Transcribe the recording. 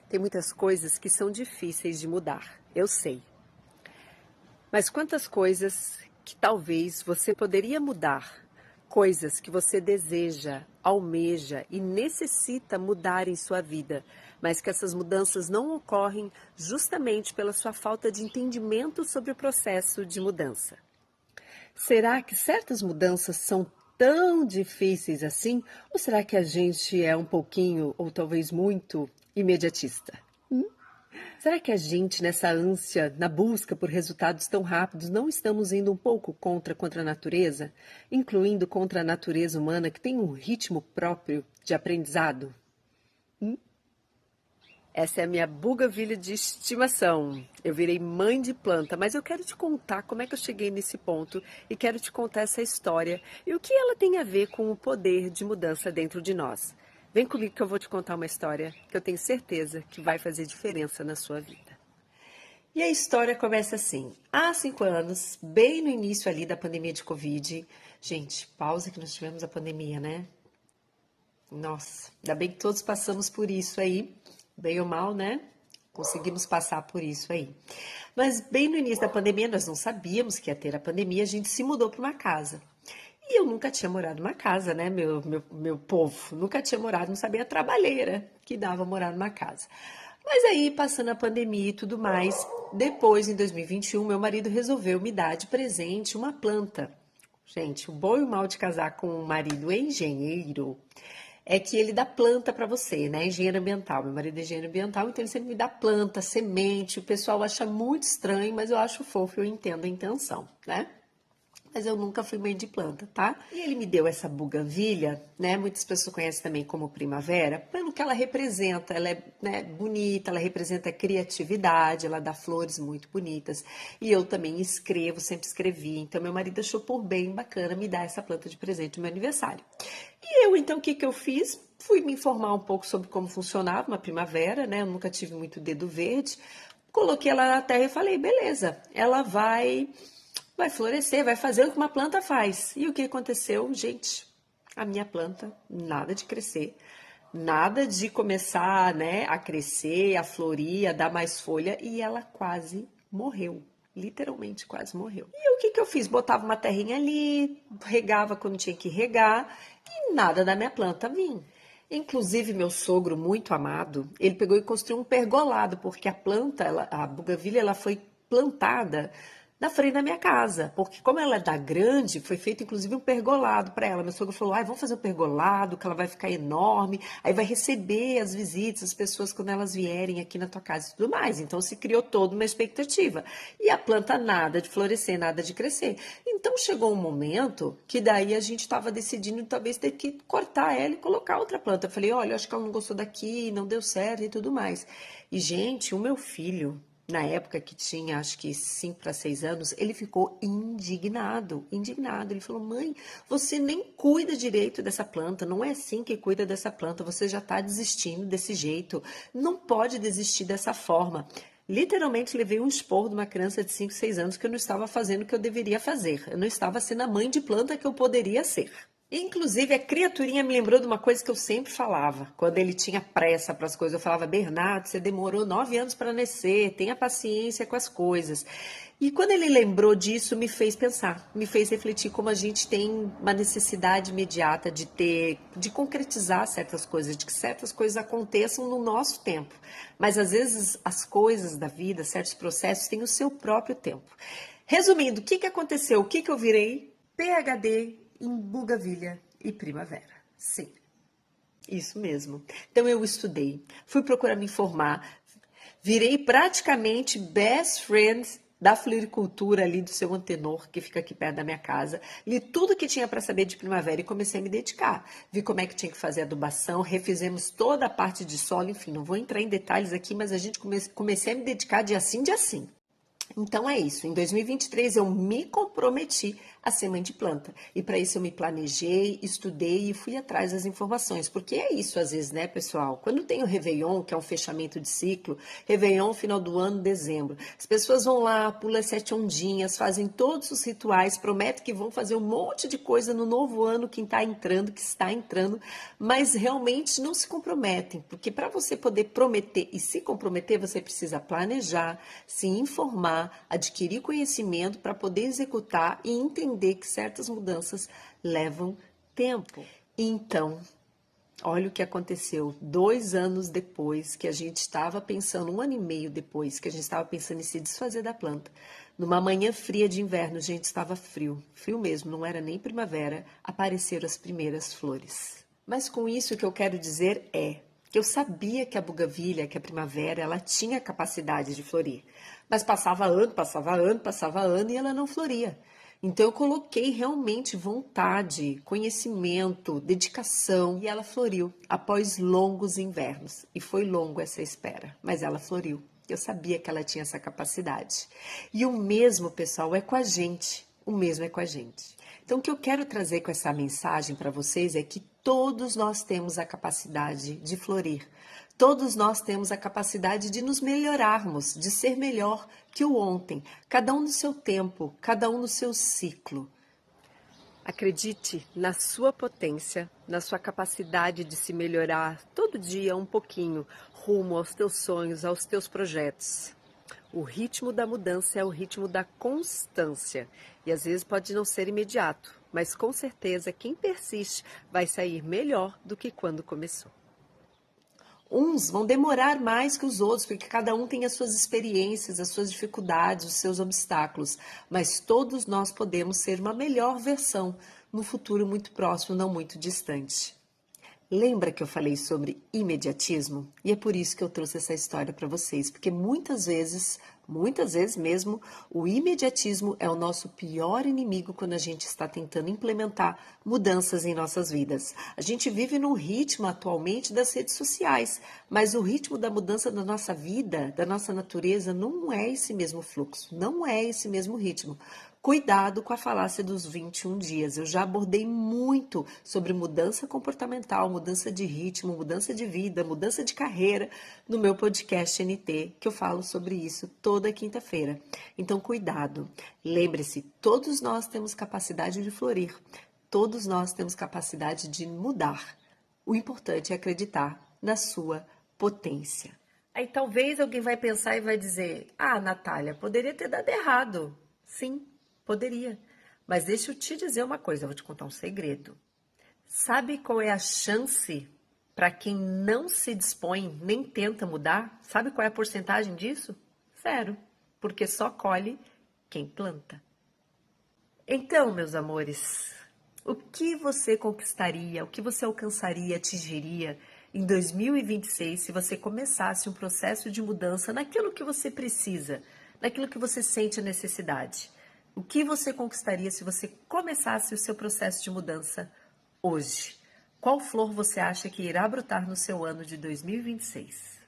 Tem muitas coisas que são difíceis de mudar, eu sei. Mas quantas coisas que talvez você poderia mudar? Coisas que você deseja, almeja e necessita mudar em sua vida, mas que essas mudanças não ocorrem justamente pela sua falta de entendimento sobre o processo de mudança. Será que certas mudanças são tão difíceis assim? Ou será que a gente é um pouquinho, ou talvez muito, imediatista? Será que a gente, nessa ânsia, na busca por resultados tão rápidos, não estamos indo um pouco contra a natureza? Incluindo contra a natureza humana, que tem um ritmo próprio de aprendizado? Essa é a minha bugavilha de estimação. Eu virei mãe de planta, mas eu quero te contar como é que eu cheguei nesse ponto e quero te contar essa história e o que ela tem a ver com o poder de mudança dentro de nós. Vem comigo que eu vou te contar uma história que eu tenho certeza que vai fazer diferença na sua vida. E a história começa assim. Há 5 anos, bem no início ali da pandemia de Covid. Gente, pausa que nós tivemos a pandemia, né? Nossa, ainda bem que todos passamos por isso aí. Bem ou mal, né? Conseguimos passar por isso aí. Mas bem no início da pandemia, nós não sabíamos que ia ter a pandemia, a gente se mudou para uma casa. E eu nunca tinha morado numa casa, né, meu povo? Nunca tinha morado, não sabia a trabalheira que dava morar numa casa. Mas aí, passando a pandemia e tudo mais, depois, em 2021, meu marido resolveu me dar de presente uma planta. Gente, o bom e o mal de casar com um marido engenheiro é que ele dá planta para você, né? Engenheiro ambiental. Meu marido é engenheiro ambiental, então ele sempre me dá planta, semente. O pessoal acha muito estranho, mas eu acho fofo, eu entendo a intenção, né? Mas eu nunca fui mãe de planta, tá? E ele me deu essa buganvília, né? Muitas pessoas conhecem também como primavera, pelo que ela representa. Ela é, né, bonita, ela representa a criatividade, ela dá flores muito bonitas. E eu também escrevo, sempre escrevi. Então meu marido achou por bem bacana me dar essa planta de presente no meu aniversário. E eu, então, o que eu fiz? Fui me informar um pouco sobre como funcionava uma primavera, né? Eu nunca tive muito dedo verde. Coloquei ela na terra e falei, beleza, ela vai florescer, vai fazer o que uma planta faz. E o que aconteceu? Gente, a minha planta, nada de crescer, nada de começar, né, a crescer, a florir, a dar mais folha, e ela quase morreu. Literalmente quase morreu. E o que eu fiz? Botava uma terrinha ali, regava quando tinha que regar, e nada da minha planta vinha. Inclusive, meu sogro, muito amado, ele pegou e construiu um pergolado, porque a planta, a buganvília, ela foi plantada na frente da minha casa, porque como ela é da grande, foi feito inclusive um pergolado para ela. Meu sogro falou, vamos fazer um pergolado, que ela vai ficar enorme, aí vai receber as visitas, as pessoas quando elas vierem aqui na tua casa e tudo mais. Então se criou toda uma expectativa. E a planta nada de florescer, nada de crescer. Então chegou um momento que daí a gente estava decidindo talvez ter que cortar ela e colocar outra planta. Eu falei, olha, acho que ela não gostou daqui, não deu certo e tudo mais. E gente, o meu filho, na época que tinha, acho que 5 para 6 anos, ele ficou indignado. Ele falou, mãe, você nem cuida direito dessa planta, não é assim que cuida dessa planta, você já está desistindo desse jeito, não pode desistir dessa forma. Literalmente levei um esporro de uma criança de 5, 6 anos que eu não estava fazendo o que eu deveria fazer. Eu não estava sendo a mãe de planta que eu poderia ser. Inclusive, a criaturinha me lembrou de uma coisa que eu sempre falava, quando ele tinha pressa para as coisas. Eu falava, Bernardo, você demorou 9 anos para nascer, tenha paciência com as coisas. E quando ele lembrou disso, me fez pensar, me fez refletir como a gente tem uma necessidade imediata de concretizar certas coisas, de que certas coisas aconteçam no nosso tempo. Mas às vezes as coisas da vida, certos processos, têm o seu próprio tempo. Resumindo, o que aconteceu? O que eu virei? PhD em buganvília e primavera. Sim, isso mesmo. Então eu estudei, fui procurar me informar, virei praticamente best friend da floricultura ali do seu Antenor, que fica aqui perto da minha casa. Li tudo que tinha para saber de primavera e comecei a me dedicar. Vi como é que tinha que fazer adubação, refizemos toda a parte de solo, enfim, não vou entrar em detalhes aqui, mas a gente comecei a me dedicar de assim. Então é isso, em 2023 eu me comprometi a ser mãe de planta. E para isso eu me planejei, estudei e fui atrás das informações. Porque é isso às vezes, né, pessoal? Quando tem o Réveillon, que é um fechamento de ciclo, Réveillon, final do ano, dezembro. As pessoas vão lá, pulam 7 ondinhas, fazem todos os rituais, prometem que vão fazer um monte de coisa no novo ano que está entrando, mas realmente não se comprometem. Porque para você poder prometer e se comprometer, você precisa planejar, se informar, adquirir conhecimento para poder executar e entender que certas mudanças levam tempo. Então, olha o que aconteceu 2 anos depois que a gente estava pensando, 1 ano e meio depois que a gente estava pensando em se desfazer da planta. Numa manhã fria de inverno, gente, estava frio, frio mesmo, não era nem primavera, apareceram as primeiras flores. Mas com isso o que eu quero dizer é que eu sabia que a bugavília, que a primavera, ela tinha capacidade de florir. Mas passava ano, passava ano, passava ano e ela não floria. Então eu coloquei realmente vontade, conhecimento, dedicação e ela floriu após longos invernos. E foi longo essa espera, mas ela floriu. Eu sabia que ela tinha essa capacidade. E o mesmo, pessoal, é com a gente. O mesmo é com a gente. Então, o que eu quero trazer com essa mensagem para vocês é que todos nós temos a capacidade de florir. Todos nós temos a capacidade de nos melhorarmos, de ser melhor que o ontem. Cada um no seu tempo, cada um no seu ciclo. Acredite na sua potência, na sua capacidade de se melhorar todo dia um pouquinho, rumo aos teus sonhos, aos teus projetos. O ritmo da mudança é o ritmo da constância e às vezes pode não ser imediato, mas com certeza quem persiste vai sair melhor do que quando começou. Uns vão demorar mais que os outros, porque cada um tem as suas experiências, as suas dificuldades, os seus obstáculos, mas todos nós podemos ser uma melhor versão no futuro muito próximo, não muito distante. Lembra que eu falei sobre imediatismo? E é por isso que eu trouxe essa história para vocês, porque muitas vezes mesmo, o imediatismo é o nosso pior inimigo quando a gente está tentando implementar mudanças em nossas vidas. A gente vive num ritmo atualmente das redes sociais, mas o ritmo da mudança da nossa vida, da nossa natureza, não é esse mesmo fluxo, não é esse mesmo ritmo. Cuidado com a falácia dos 21 dias. Eu já abordei muito sobre mudança comportamental, mudança de ritmo, mudança de vida, mudança de carreira no meu podcast NT, que eu falo sobre isso toda quinta-feira. Então, cuidado. Lembre-se, todos nós temos capacidade de florir. Todos nós temos capacidade de mudar. O importante é acreditar na sua potência. Aí talvez alguém vai pensar e vai dizer: "Ah, Natália, poderia ter dado errado." Sim, poderia. Mas deixa eu te dizer uma coisa, eu vou te contar um segredo. Sabe qual é a chance para quem não se dispõe, nem tenta mudar? Sabe qual é a porcentagem disso? 0, porque só colhe quem planta. Então, meus amores, o que você conquistaria, o que você alcançaria, atingiria em 2026 se você começasse um processo de mudança naquilo que você precisa, naquilo que você sente a necessidade? O que você conquistaria se você começasse o seu processo de mudança hoje? Qual flor você acha que irá brotar no seu ano de 2026?